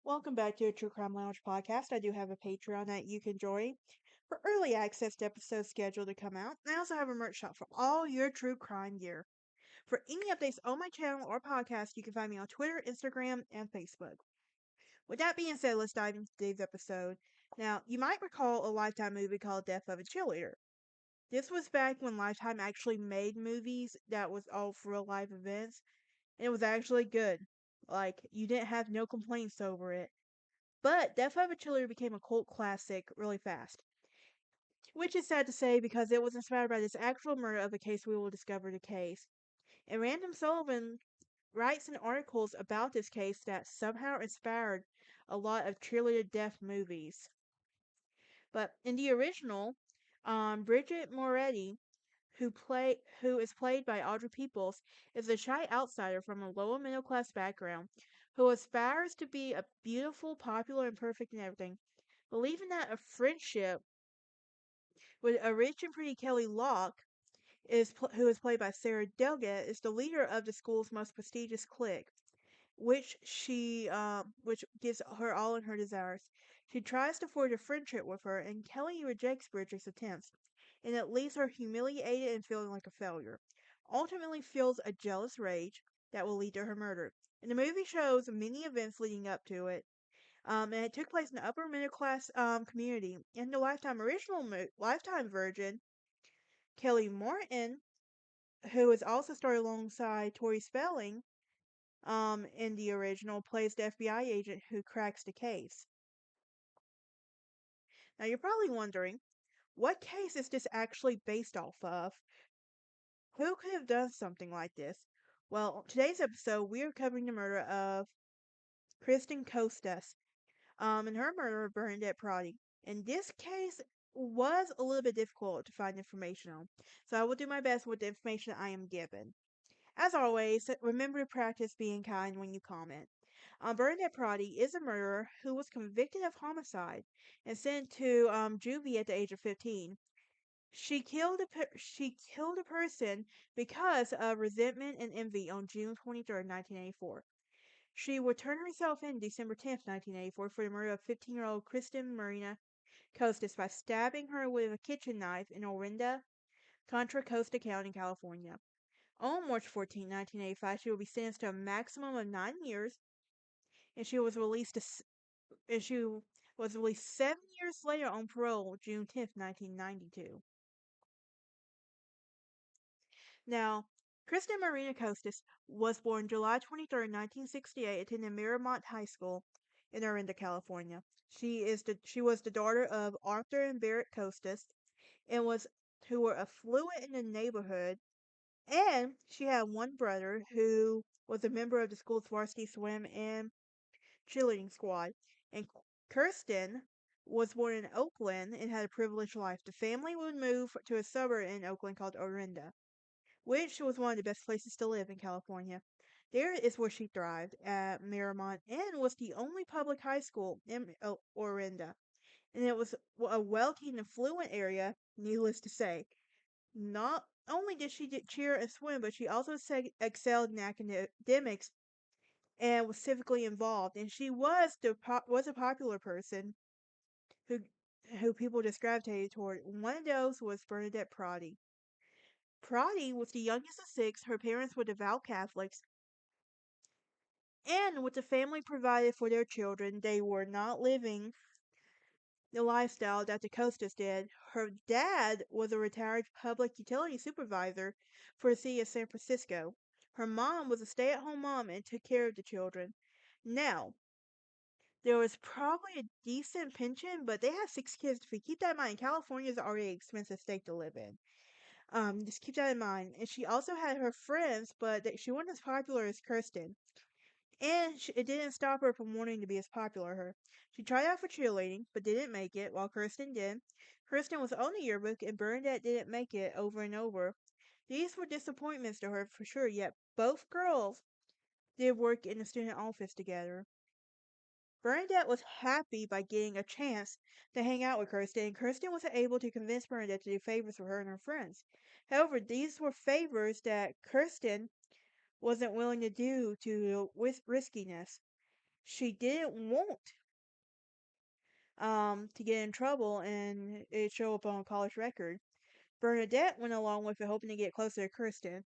Welcome back to the True Crime Lounge podcast. I do have a Patreon that you can join for early access to episodes scheduled to come out. I also have a merch shop for all your true crime gear. For any updates on my channel or podcast, you can find me on Twitter, Instagram, and Facebook. With that being said, let's dive into today's episode. Now, you might recall a Lifetime movie called Death of a Cheerleader. This was back when Lifetime actually made movies that was all for real life events, and it was actually good. Like, you didn't have no complaints over it. But Death of a Cheerleader became a cult classic really fast, which is sad to say because it was inspired by this actual murder of a case we will discover the case. And Random Sullivan writes in articles about this case that somehow inspired a lot of cheerleader death movies. But in the original, Bridget Moretti, who is played by Audrey Peoples, is a shy outsider from a lower middle class background who aspires to be a beautiful, popular, and perfect in everything, believing that a friendship with a rich and pretty Kelly Locke, who is played by Sarah Delgett, is the leader of the school's most prestigious clique, which gives her all in her desires. She tries to forge a friendship with her, and Kelly rejects Bridget's attempts, and it leaves her humiliated and feeling like a failure. Ultimately, feels a jealous rage that will lead to her murder. And the movie shows many events leading up to it, and it took place in the upper middle class community. In the Lifetime version, Kelly Morton, who is also starred alongside Tori Spelling, in the original, plays the FBI agent who cracks the case. Now you're probably wondering, what case is this actually based off of? Who could have done something like this? Well, today's episode we are covering the murder of Kirsten Costas, and her murderer, Bernadette Protti. And this case was a little bit difficult to find information on, so I will do my best with the information I am given. As always, remember to practice being kind when you comment. Bernadette Protti is a murderer who was convicted of homicide and sent to juvie at the age of 15. She killed a person because of resentment and envy on June 23rd, 1984. She would turn herself in December 10th, 1984 for the murder of 15-year-old Kristen Marina Costas by stabbing her with a kitchen knife in Orinda, Contra Costa County, California. On March 14, 1985, she will be sentenced to a maximum of 9 years, and she was released 7 years later on parole, June 10th, 1992. Now, Kristen Marina Costas was born July 23rd, 1968, attending Miramont High School in Orinda, California. She was the daughter of Arthur and Barrett Costas, and was who were affluent in the neighborhood, and she had one brother who was a member of the school's varsity swim and cheerleading squad. And Kirsten was born in Oakland and had a privileged life. The family would move to a suburb in Oakland called Orinda, which was one of the best places to live in California. There is where she thrived at Miramont and was the only public high school in Orinda. And it was a wealthy and affluent area, needless to say. Not only did she cheer and swim, but she also excelled in academics and was civically involved. And she was a popular person who who people just gravitated toward. One of those was Bernadette Protti. Protti was the youngest of six. Her parents were devout Catholics, and with the family provided for their children, they were not living the lifestyle that the Costas did. Her dad was a retired public utility supervisor for the city of San Francisco. Her mom was a stay at home mom and took care of the children. Now, there was probably a decent pension, but they had six kids to feed. Keep that in mind. California is already an expensive state to live in. Just keep that in mind. And she also had her friends, but she wasn't as popular as Kirsten. And it didn't stop her from wanting to be as popular as her. She tried out for cheerleading, but didn't make it, while Kirsten did. Kirsten was on the yearbook, and Bernadette didn't make it over and over. These were disappointments to her for sure, yet both girls did work in the student office together. Bernadette was happy by getting a chance to hang out with Kirsten, and Kirsten was able to convince Bernadette to do favors for her and her friends. However, these were favors that Kirsten wasn't willing to do to with riskiness. she didn't want to get in trouble and it show up on a college record. Bernadette went along with it, hoping to get closer to Kirsten.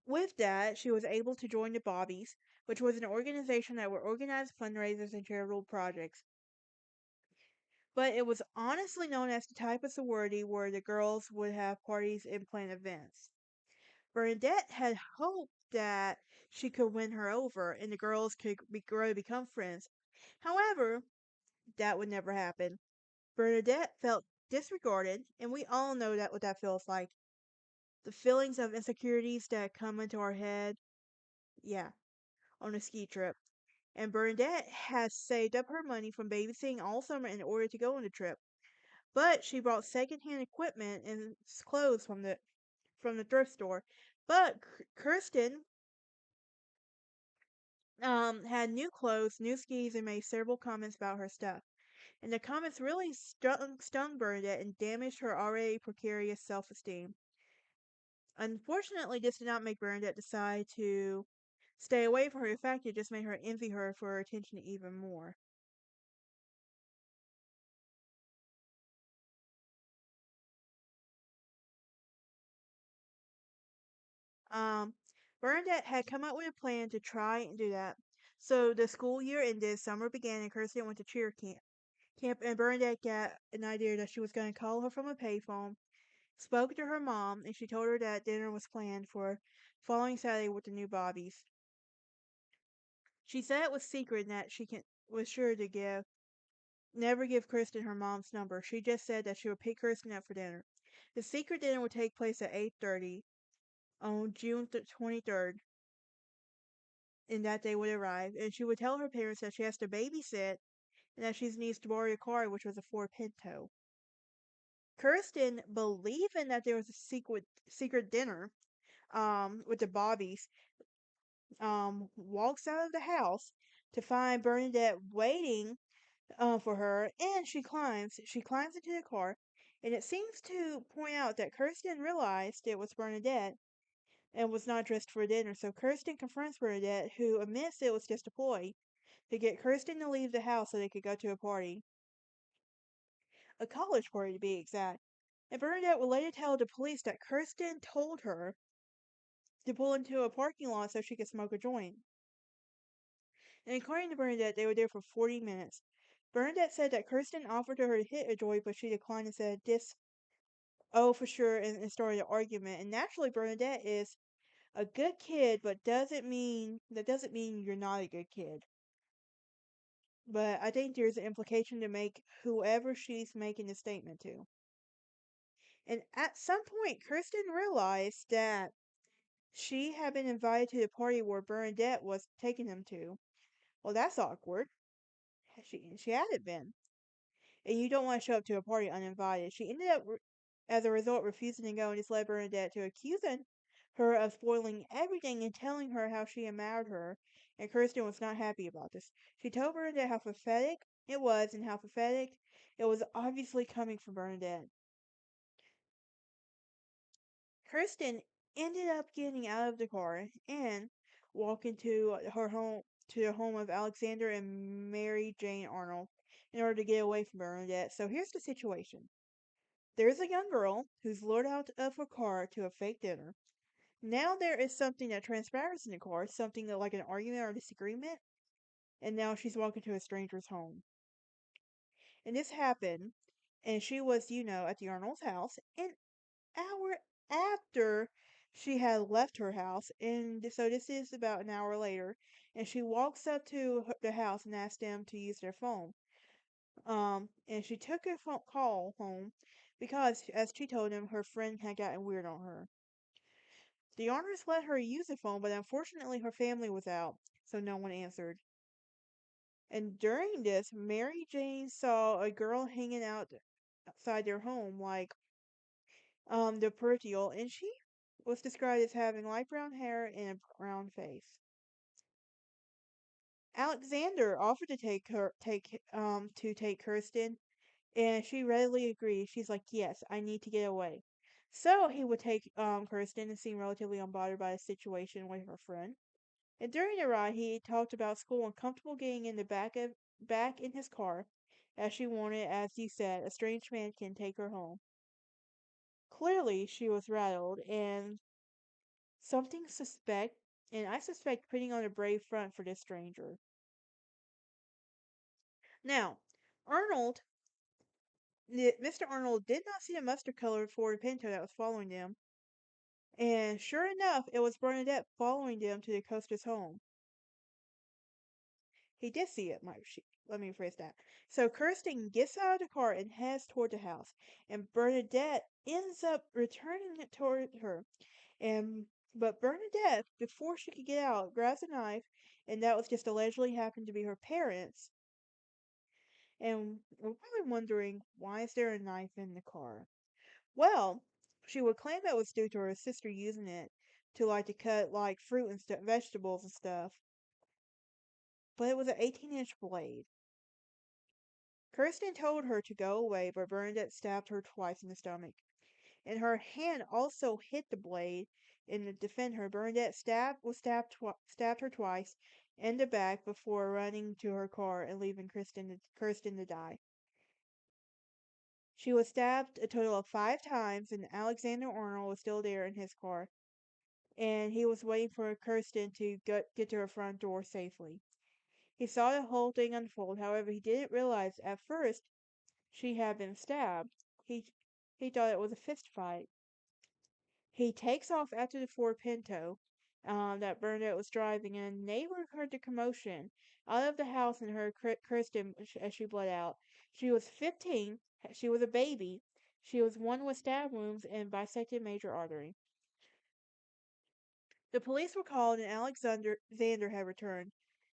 With that, she was able to join the Bobbies, which was an organization that would organize fundraisers and charitable projects. But it was honestly known as the type of sorority where the girls would have parties and plan events. Bernadette had hoped that she could win her over and the girls could grow to become friends. However, that would never happen. Bernadette felt disregarded, and we all know that what that feels like. The feelings of insecurities that come into our head, yeah, on a ski trip. And Bernadette has saved up her money from babysitting all summer in order to go on the trip. But she brought secondhand equipment and clothes from the thrift store. But Kirsten had new clothes, new skis, and made several comments about her stuff. And the comments really stung Bernadette and damaged her already precarious self esteem. Unfortunately, this did not make Bernadette decide to stay away from her. In fact, it just made her envy her for her attention even more. Um, Bernadette had come up with a plan to try and do that. So the school year ended, summer began, and Kirsten went to cheer camp, and Bernadette got an idea that she was going to call her from a payphone, spoke to her mom, and she told her that dinner was planned for following Saturday with the new Bobbies. She said it was secret and that was sure to never give Kirsten her mom's number. She just said that she would pick Kirsten up for dinner. The secret dinner would take place at 8:30 on June 23rd, and that they would arrive. And she would tell her parents that she has to babysit and that she needs to borrow a car, which was a Ford Pinto. Kirsten, believing that there was a secret dinner with the Bobbies, walks out of the house to find Bernadette waiting for her, and she climbs into the car, and it seems to point out that Kirsten realized it was Bernadette and was not dressed for dinner. So Kirsten confronts Bernadette, who admits it was just a ploy to get Kirsten to leave the house so they could go to a party, a college party to be exact. And Bernadette will later tell the police that Kirsten told her to pull into a parking lot so she could smoke a joint. And according to Bernadette, they were there for 40 minutes. Bernadette said that Kirsten offered her to hit a joint, but she declined and said, "This, oh, for sure," and started an argument. And naturally, Bernadette is a good kid, but doesn't mean you're not a good kid. But I think there's an implication to make whoever she's making the statement to. And at some point, Kirsten realized that she had been invited to the party where Bernadette was taking them to. Well, that's awkward. She hadn't been. And you don't want to show up to a party uninvited. She ended up, as a result, refusing to go and just led Bernadette to accusing her of spoiling everything and telling her how she had married her. And Kirsten was not happy about this. She told Bernadette how pathetic it was and how pathetic it was obviously coming from Bernadette. Kirsten ended up getting out of the car and walking to the home of Alexander and Mary Jane Arnold in order to get away from Bernadette. So here's the situation. There's a young girl who's lured out of her car to a fake dinner. Now there is something that transpires in the car, something that like an argument or disagreement, and now she's walking to a stranger's home. And this happened, and she was, at the Arnold's house an hour after she had left her house. And so this is about an hour later, and she walks up to the house and asks them to use their phone. And she took a phone call home because, as she told him, her friend had gotten weird on her. The owners let her use the phone, but unfortunately her family was out, so no one answered. And during this, Mary Jane saw a girl hanging out outside their home, like the Protti, and she was described as having light brown hair and a brown face. Alexander offered to take Kirsten, and she readily agreed. She's like, "Yes, I need to get away." So he would take Kirsten and seem relatively unbothered by the situation with her friend. And during the ride, he talked about school and comfortable getting in the back in his car, as she wanted, as he said, a strange man can take her home. Clearly, she was rattled, something suspect, and I suspect putting on a brave front for this stranger. Now, Arnold, Mr. Arnold did not see the mustard-colored Ford Pinto that was following them, and sure enough, it was Bernadette following them to the Costas' home. He did see it, let me rephrase that. So Kirsten gets out of the car and heads toward the house, and Bernadette ends up returning it toward her. But Bernadette, before she could get out, grabs a knife, and that was just allegedly happened to be her parents. And we're probably wondering, why is there a knife in the car? Well, she would claim that was due to her sister using it to cut like fruit and vegetables and stuff. But it was an 18-inch blade. Kirsten told her to go away, but Bernadette stabbed her twice in the stomach. And her hand also hit the blade in to defend her. Bernadette stabbed her twice in the back before running to her car and leaving Kirsten to die. She was stabbed a total of 5 times, and Alexander Arnold was still there in his car, and he was waiting for Kirsten to get to her front door safely. He saw the whole thing unfold. However, he didn't realize at first she had been stabbed. He thought it was a fist fight. He takes off after the Ford Pinto that Bernadette was driving, and a neighbor heard the commotion out of the house and heard Kirsten as she bled out. She was 15. She was a baby. She was one with stab wounds and bisected major artery. The police were called, and Alexander Xander had returned.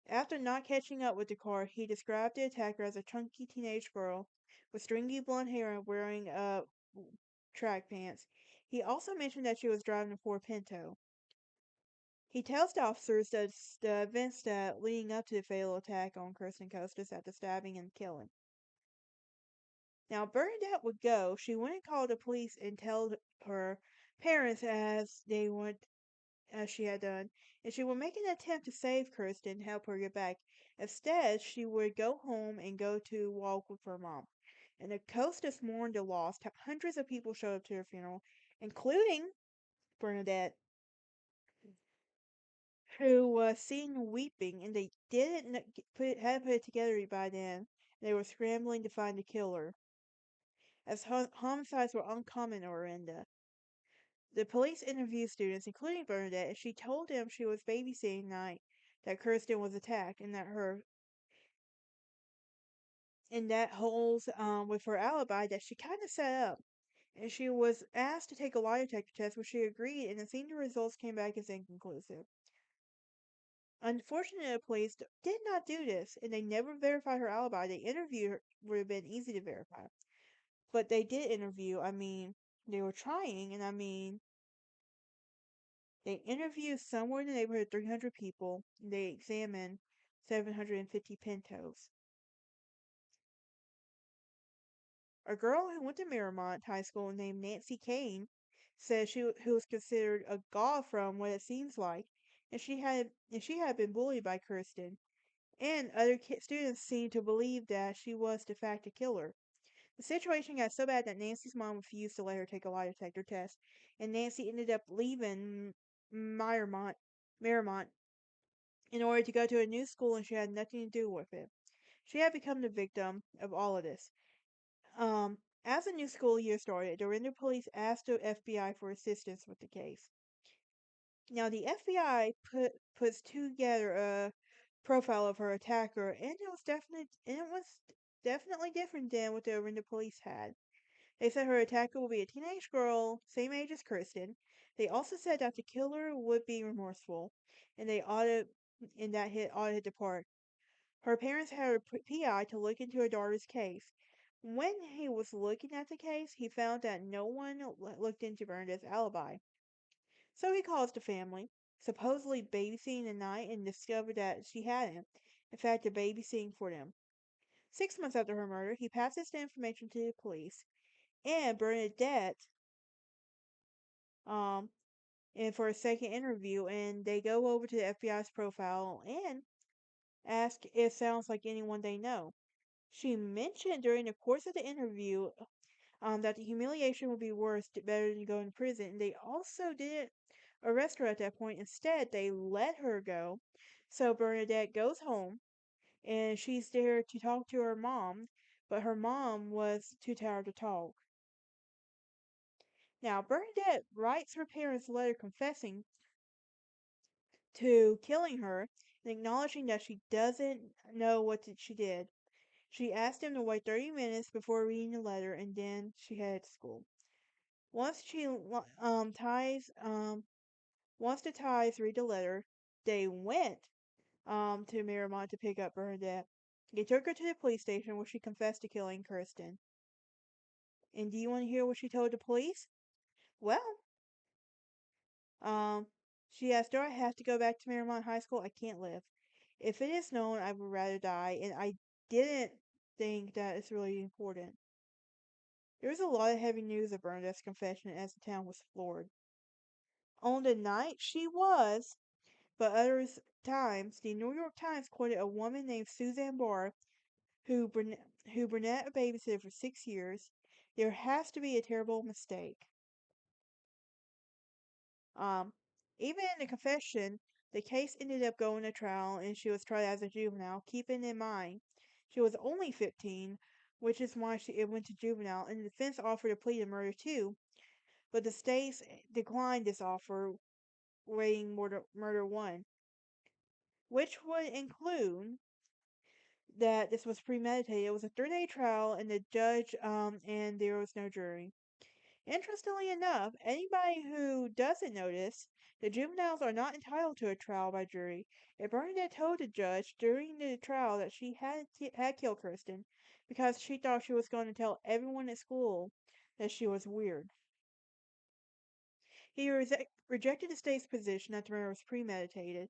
After not catching up with the car, he described the attacker as a chunky teenage girl with stringy blonde hair and wearing track pants. He also mentioned that she was driving a Ford Pinto. He tells the officers that the events that leading up to the fatal attack on Kirsten Costas at the stabbing and killing. Now Bernadette would go. She wouldn't call the police and tell her parents as she had done, and she would make an attempt to save Kirsten and help her get back. Instead, she would go home and go to walk with her mom. And the Costas mourned the loss. Hundreds of people showed up to her funeral, including Bernadette, who was seen weeping, and they didn't hadn't put it together by then. They were scrambling to find the killer, as homicides were uncommon in Orinda. The police interviewed students, including Bernadette, and she told them she was babysitting night that Kirsten was attacked, and that holds with her alibi that she kind of set up. And she was asked to take a lie detector test, which she agreed, and it seemed the results came back as inconclusive. Unfortunately, the police did not do this, and they never verified her alibi. They interviewed her, would have been easy to verify. But they did interview, they were trying, and they interviewed somewhere in the neighborhood of 300 people. And they examined 750 Pintos. A girl who went to Miramont High School named Nancy Kane said who was considered a god from what it seems like, and she had been bullied by Kirsten, and other students seemed to believe that she was the fact the killer. The situation got so bad that Nancy's mom refused to let her take a lie detector test, and Nancy ended up leaving Miramont, Miramont in order to go to a new school, and she had nothing to do with it. She had become the victim of all of this. As the new school year started, the Render police asked the FBI for assistance with the case. Now, the FBI puts together a profile of her attacker, and it was definitely different than what the Render police had. They said her attacker will be a teenage girl, same age as Kirsten. They also said that the killer would be remorseful, and they ought to hit the park. Her parents had a PI to look into her daughter's case. When he was looking at the case, he found that no one looked into Bernadette's alibi. So he calls the family, supposedly babysitting the night, and discovered that she hadn't, in fact, a babysitting for them. 6 months after her murder, he passes the information to the police, and Bernadette, um, and for a second interview, and they go over to the FBI's profile and ask if it sounds like anyone they know. She mentioned during the course of the interview that the humiliation would be worse, better than going to prison. And they also didn't arrest her at that point. Instead, they let her go. So Bernadette goes home and she's there to talk to her mom, but her mom was too tired to talk. Now, Bernadette writes her parents a letter confessing to killing her and acknowledging that she doesn't know she did. She asked him to wait 30 minutes before reading the letter and then she headed to school. Once she ties once the ties read the letter, they went to Miramont to pick up Bernadette. They took her to the police station where she confessed to killing Kirsten. And do you want to hear what she told the police? Well, um, she asked, "Do I have to go back to Miramont High School? I can't live. If it is known, I would rather die." And I didn't think that it's really important. There was a lot of heavy news of Bernadette's confession as the town was floored. On the night she was, but other times, the New York Times quoted a woman named Suzanne Barr, who Burnett babysitted for 6 years. There has to be a terrible mistake. Um, Even in the confession, the case ended up going to trial and she was tried as a juvenile, keeping in mind she was only 15, which is why it went to juvenile, and the defense offered a plea to murder too, but the states declined this offer, weighing murder one, which would include that this was premeditated. It was a 3-day trial, and the judge, and there was no jury. Interestingly enough, anybody who doesn't notice, the juveniles are not entitled to a trial by jury. And Bernadette told the judge during the trial that she had killed Kirsten because she thought she was going to tell everyone at school that she was weird. He rejected the state's position that the murder was premeditated.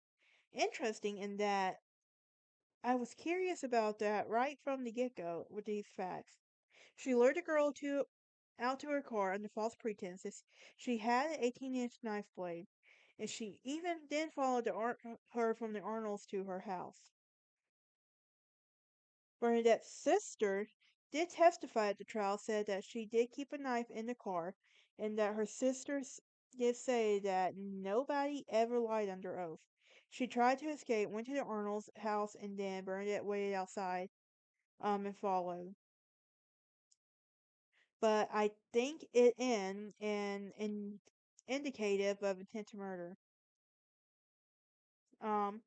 Interesting in that I was curious about that right from the get go with these facts. She lured the girl out to her car under false pretenses. She had an 18-inch knife blade, and she even then followed her from the Arnolds to her house. Bernadette's sister did testify at the trial, said that she did keep a knife in the car, and that her sisters did say that nobody ever lied under oath. She tried to escape, went to the Arnold's house, and then Bernadette waited outside and followed. But I think it in indicative of intent to murder. Um,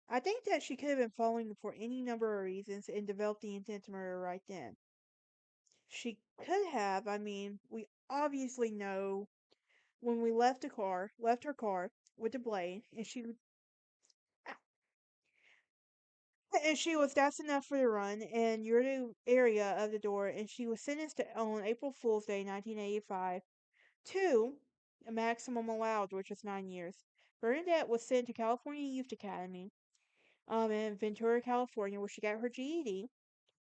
I think that she could have been following them for any number of reasons and developed the intent to murder right then. She could have, I mean, we obviously know when we left her car with the blade, and she was that's enough for the run, and you're in the area of the door, and she was sentenced on April Fool's Day, 1985, to a maximum allowed, which was 9 years. Bernadette was sent to California Youth Academy, in Ventura, California, where she got her GED.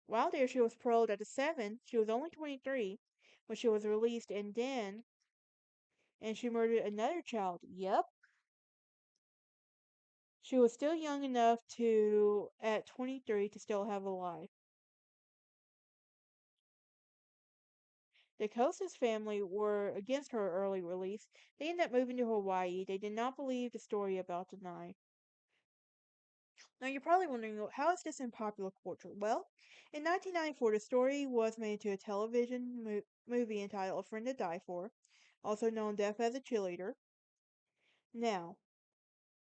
While there, she was paroled at 7. She was only 23 when she was released, and she murdered another child. Yep. She was still young enough at 23, to still have a life. The Costas family were against her early release. They ended up moving to Hawaii. They did not believe the story about the knife. Now, you're probably wondering, how is this in popular culture? Well, in 1994, the story was made into a television movie entitled A Friend to Die For, also known Death as a Cheerleader. Now,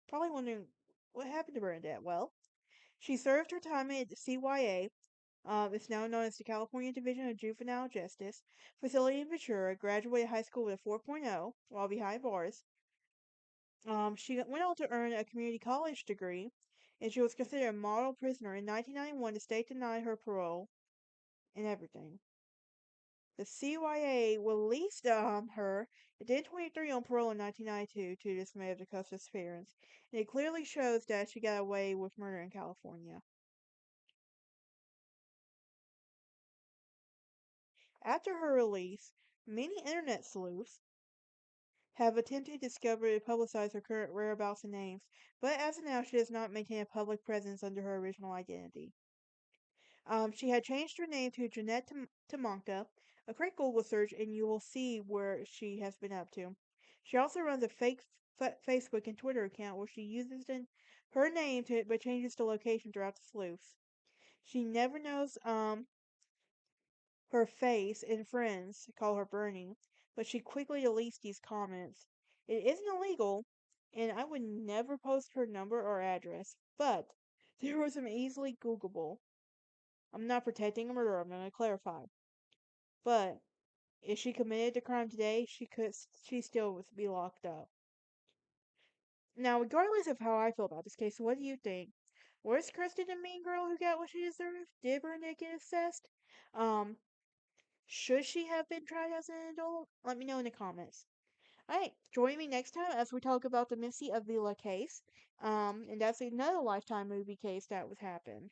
probably wondering, what happened to Bernadette? Well, she served her time at the CYA, it's now known as the California Division of Juvenile Justice, facility in Ventura, graduated high school with a 4.0 while behind bars. She went on to earn a community college degree, and she was considered a model prisoner. In 1991, the state denied her parole and everything. The CYA released her at then 23 on parole in 1992 to the dismay of the Costas parents, and it clearly shows that she got away with murder in California. After her release, many internet sleuths have attempted to discover and publicize her current whereabouts and names, but as of now, she does not maintain a public presence under her original identity. She had changed her name to Jeanette Tamanka. A quick Google search, and you will see where she has been up to. She also runs a fake Facebook and Twitter account where she uses her name but changes the location throughout the sleuths. She never knows her face, and friends call her Bernie, but she quickly deletes these comments. It isn't illegal, and I would never post her number or address, but there was some easily Googleable. I'm not protecting a murderer, I'm going to clarify. But if she committed the crime today, she still would be locked up. Now, regardless of how I feel about this case, what do you think? Was Kirsten a mean girl who got what she deserved? Did Bernadette get assessed? Um, should she have been tried as an adult? Let me know in the comments. Alright, join me next time as we talk about the Missy Avila case. And that's another Lifetime movie case that was happened.